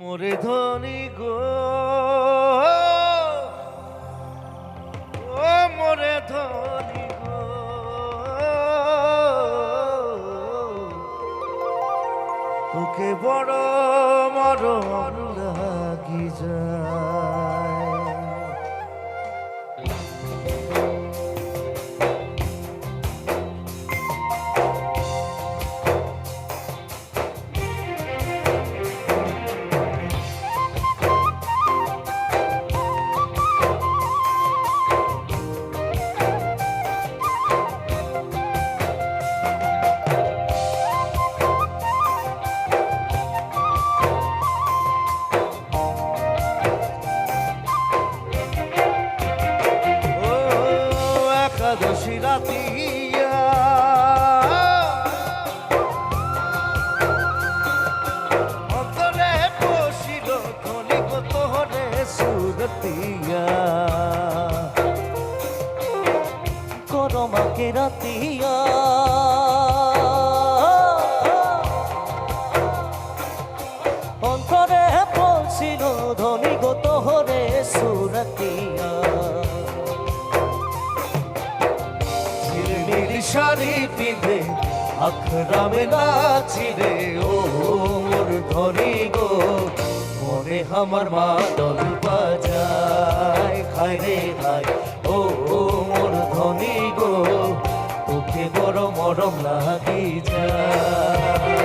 মোরে ধনী গো, ও মোরে ধনী গো, তোকে বড় মরণ লাগি যায়। একাদশী রাতিয়া অন্তরে বসিল ধনী গো তোহরে সুরতিয়া, করমাকে রাতিয়া অন্তরে পৌঁছিল ধনী গো তোহরে সুরতিয়া। শাড়ি পিঁধে আখরামে নাচিরে ও মোর ধনী গো, মনে আমার মাদল বাজায় খায় রে খায় ও মোর ধনী গো, তোকে বড় মরম লাগি যায়।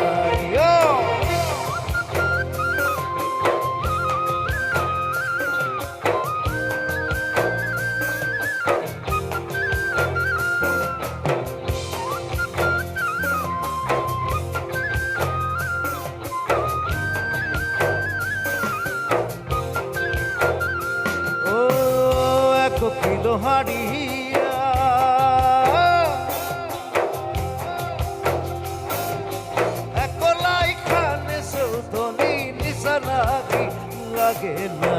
কিলো হাড়িয়া একলাই খানে সৌধনি নিশা লাগে না,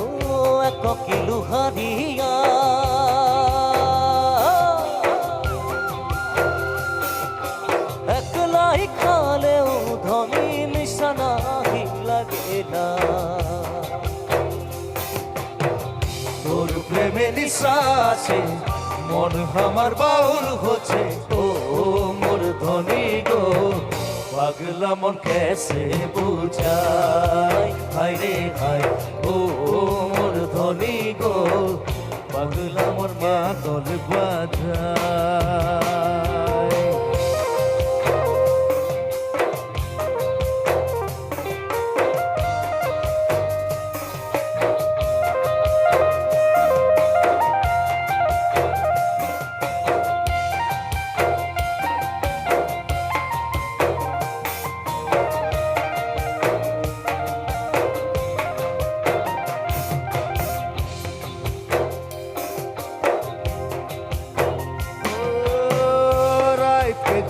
ও এক কিলো হারিয়া একলাই খালেও ধনী নিশানা লাগে না। তোর প্রেমে নিঃশ্বাসে মন আমার বাউল হচ্ছে ও মোর ধনী গো, পাগলা মন কেসে বুঝায় হায় রে হায় ও মোর ধনী গো, পাগলা মন মাদল বাজায়।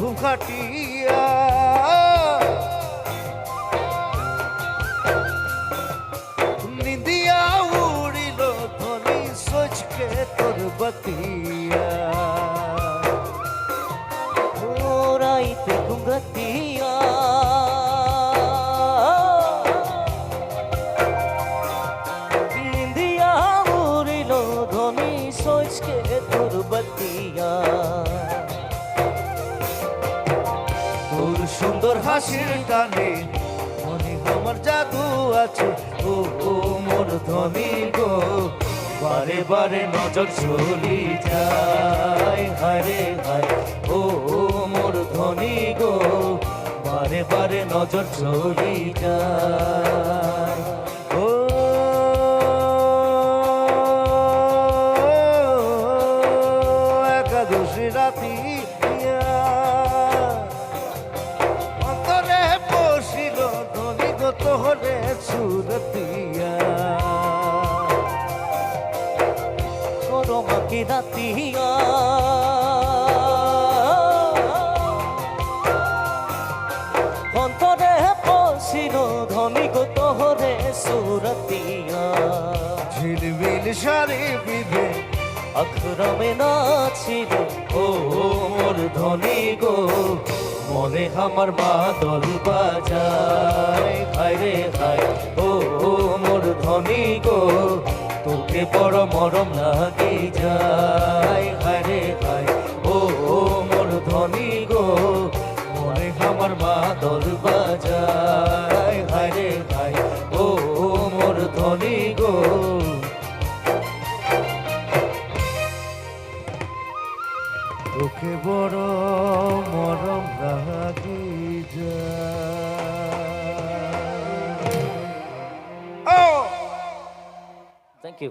ঘুম খাটিয়া নিদিয়া উড়িল ধনী সোচকে তোর বতিয়া, রাইতে ঘুমরাতিয়া নিন্দিয়া উড়িল ধনী সোচকে তোর বতিয়া। তোর সুন্দর হাসির টানে মনে আমার জাদু আছে ও মোর ধনী গো, বারে বারে নজর চলি যায় হারে হায় ও মোর ধনী গো, বারে বারে নজর চলি যায়। ও একাদশী রাতি অন্তরে বসিল ধনী গো তোহরে সুরতিয়া, করমাকে রাতিয়া অন্তরে পৌঁছিল ধনী গো তোহরে সুরতিয়া। ঝিলমিল শাড়ি পিঁধে আখরামে নাচিল ও মোর ধনী গো, মনে আমার মাদল বাজায় হায় রে হায় ও মোর ধনী গো তোকে বড় মরম লাগে যায় হায় রে হায় ও মোর ধনী গো মনে আমার মাদল বাজায় হায় রে হায় ও মোর ধনী গো তোকে বড় মরম লাগি যায়। Thank you